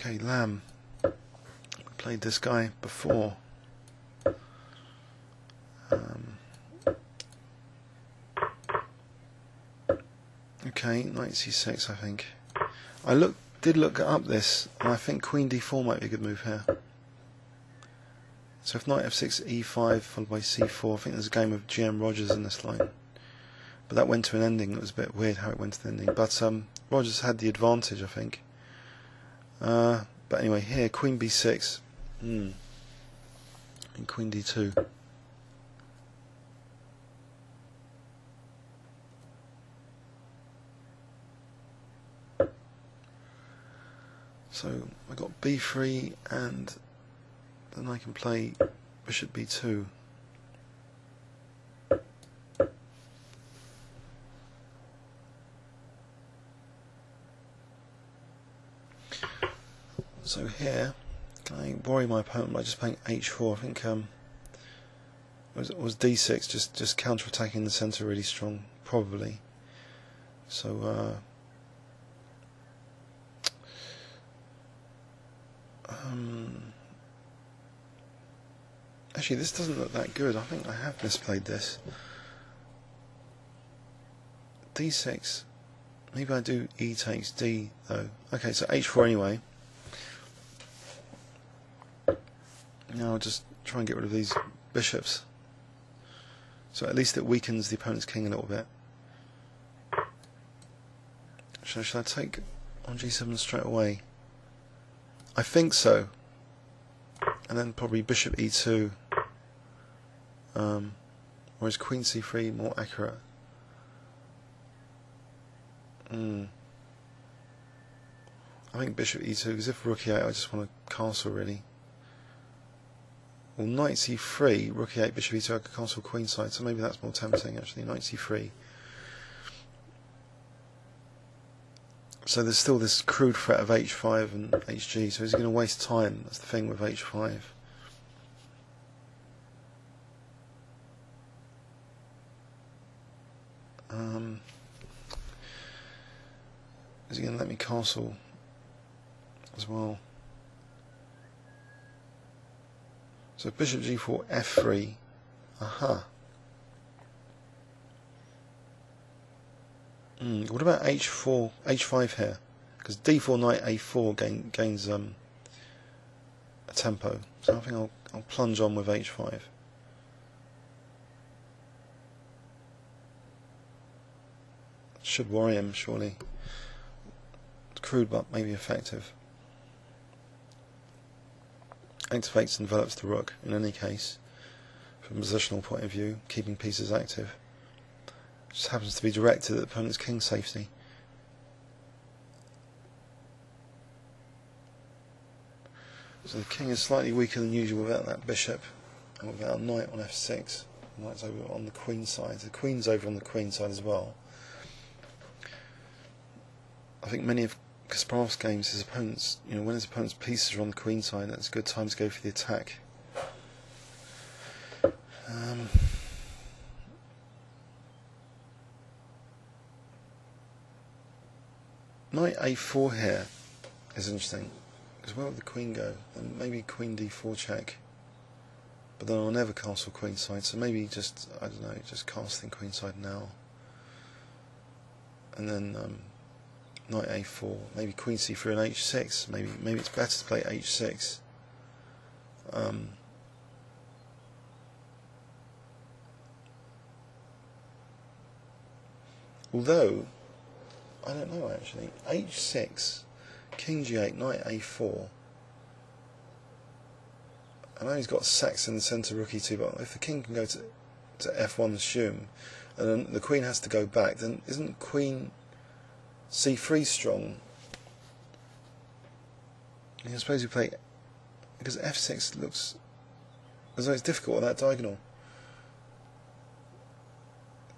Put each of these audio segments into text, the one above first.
Okay, lamb. We played this guy before. Okay, knight c6, I think. I did look up this, and I think queen d4 might be a good move here. So if knight f6, e5 followed by c4, I think there's a game of GM Rogers in this line. But that went to an ending. It was a bit weird how it went to the ending. But Rogers had the advantage, I think. But anyway, here, queen b6. And queen d2. So I got b3, and then I can play bishop b2. So here, can I worry my opponent by just playing h4? I think it was d6, just counter-attacking the centre really strong, probably. So actually, this doesn't look that good. I think I have misplayed this. d6. Maybe I do e takes d though. Okay, so h4 anyway. Now I'll just try and get rid of these bishops. So at least it weakens the opponent's king a little bit. Should I take on g7 straight away? I think so. And then probably bishop e2. Or is queen c3 more accurate? I think bishop e2, because if rook e8 I just want a castle really. Well, knight c3, rook e8, bishop e2, I could castle queenside, so maybe that's more tempting actually, knight c3. So there's still this crude threat of h5 and hg, so is he going to waste time? That's the thing with h5. Is he going to let me castle as well? So bishop g4, f3. Aha. What about h4, h5 here? Because d4 knight a4 gains a tempo. So I think I'll plunge on with h5. Should worry him, surely. It's crude, but maybe effective. Activates and develops the rook in any case, from a positional point of view, keeping pieces active. Just happens to be directed at the opponent's king safety. So the king is slightly weaker than usual without that bishop, and without a knight on f6. The knight's over on the queen side. The queen's over on the queen side as well. I think many of Kasparov's games, his opponents, when his opponent's pieces are on the queen side, that's a good time to go for the attack. Knight a4 here is interesting, because where would the queen go? And maybe queen d4 check, but then I'll never castle queenside, so maybe just, I don't know, just casting queenside now. And then knight a4, maybe queen c3 and h6, maybe it's better to play h6. Although, I don't know actually, h6, king g8, knight a4. I know he's got sacks in the centre, rook e2, but if the king can go to f1, assume, and then the queen has to go back, then isn't queen c3 strong? I suppose you play, because f6 looks as though it's difficult with that diagonal.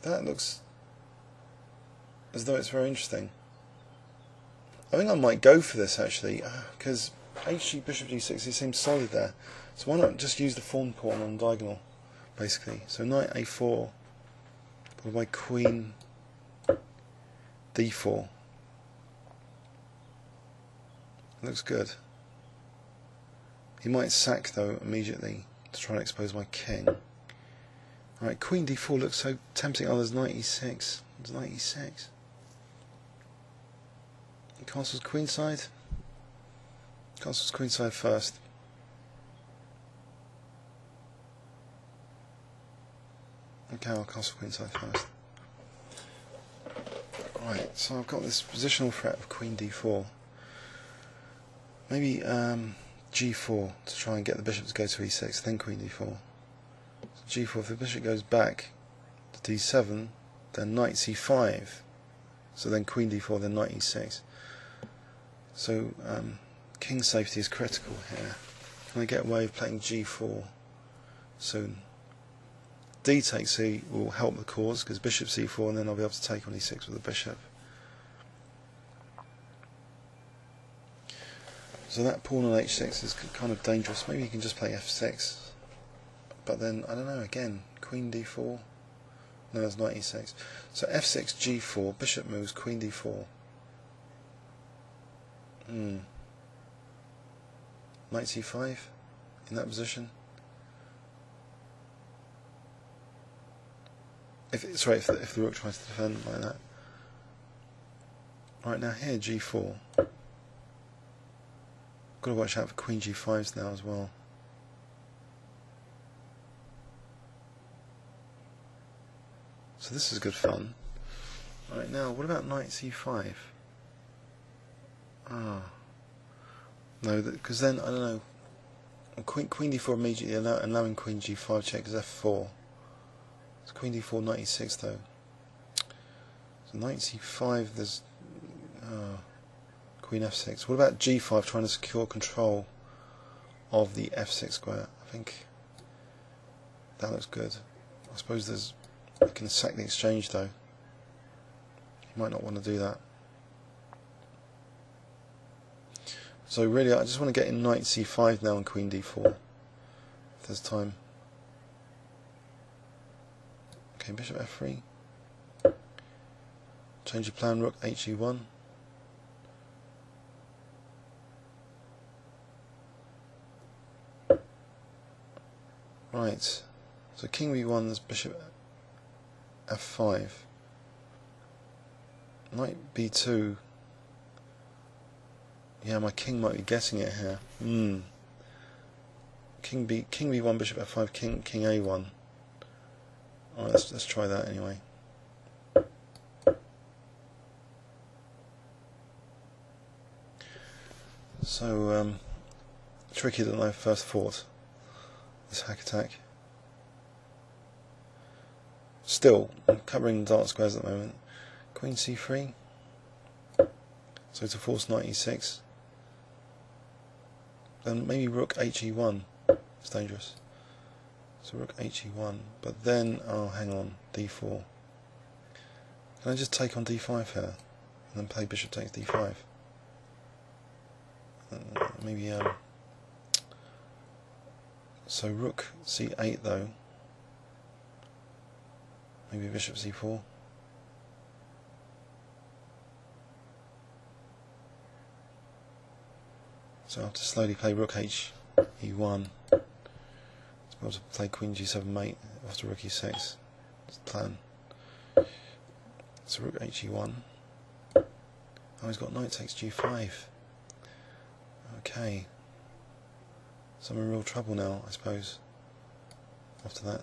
That looks as though it's very interesting. I think I might go for this actually, because hg bishop g6, it seems solid there. So why not just use the fawn pawn on diagonal, basically. So knight a4, followed by queen d4. Looks good. He might sack though immediately to try and expose my king. Alright, Queen D4 looks so tempting. Oh, there's knight E6. There's knight E6. Castle's queenside. Castle's queenside first. Okay, I'll castle queenside first. Right, so I've got this positional threat of Queen D4. Maybe G4 to try and get the bishop to go to E6, then Queen D4. So G4, if the bishop goes back to D7, then knight C5. So then Queen D4, then knight E6. So king safety is critical here. Can I get away with playing G4 soon? D takes E will help the cause because bishop C4, and then I'll be able to take on E6 with the bishop. So that pawn on H6 is kind of dangerous. Maybe you can just play F6. But then, I don't know, again, Queen D4. No, it's knight E6. So F6, G4, bishop moves, Queen D4. Knight C5 in that position. If the rook tries to defend like that. Right, now here G4. Got to watch out for Queen G5s now as well. So this is good fun. Right, now what about knight C5? No, because then I don't know. Queen D4 immediately allowing Queen G5 check is F4. It's Queen D4, knight E6 though. So knight C5, there's Queen F6. What about G5 trying to secure control of the F6 square? I think that looks good. I suppose I can sack the exchange though. You might not want to do that. So really I just want to get in knight C5 now and Queen D4 if there's time. Okay, bishop F3. Change your plan, rook HE1. Right, so king B1 is bishop F5. Knight B2. Yeah, my king might be guessing it here. King B1, bishop F5, king A1. Alright, let's try that anyway. So trickier than I first thought, this hack attack. Still, I'm covering dark squares at the moment. Queen C3. So to force knight E6. Then maybe rook HE1. It's dangerous. So rook HE1, but then, oh hang on, D4. Can I just take on D5 here? And then play bishop takes D5? Maybe, so rook C8 though. Maybe bishop C4. So I have to slowly play rook HE1. I'll have to play Queen G7 mate after rook E6. That's the plan. So rook HE1. Oh, he's got knight takes G5. Okay. So I'm in real trouble now, I suppose. After that.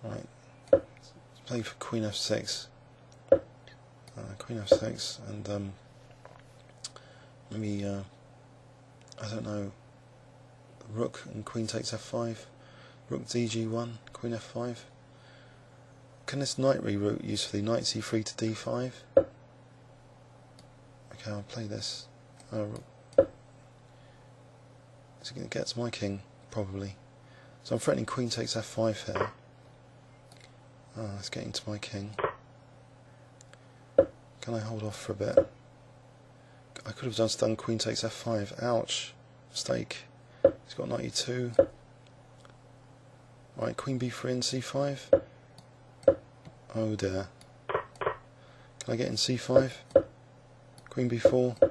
Right. Let's play for Queen F6. Queen F6 and maybe I don't know. Rook and Queen takes F5. Rook DG1, Queen F5. Can this knight reroute usefully? Knight C3 to D5. Okay, I'll play this. Is it going to get to my king? Probably. So I'm threatening Queen takes F5 here. It's getting to my king. Can I hold off for a bit? I could have just done Queen takes F5. Ouch. Mistake. He's got knight E2. Right, Queen B3 Nc5. Oh dear. Can I get in C5? Queen B4.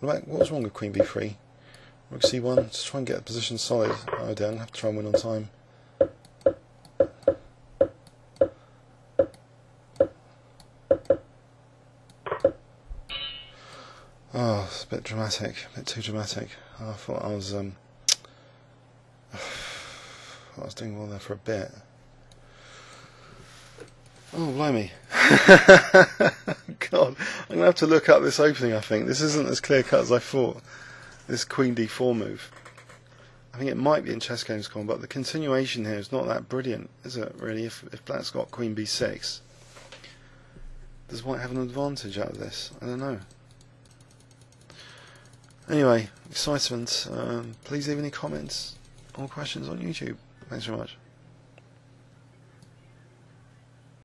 What was wrong with Queen B3? Rook c1, just try and get the position solid. Oh dear, I'm going to have to try and win on time. Oh, it's a bit dramatic, a bit too dramatic. Oh, I thought I was doing well there for a bit. Oh, blimey. God, I'm going to have to look up this opening, I think. This isn't as clear cut as I thought. This Queen d4 move. I think it might be in chess.games.com, but the continuation here is not that brilliant, is it, really? If black's got Queen b6, does white have an advantage out of this? I don't know. Anyway, excitement. Please leave any comments or questions on YouTube. Thanks very much.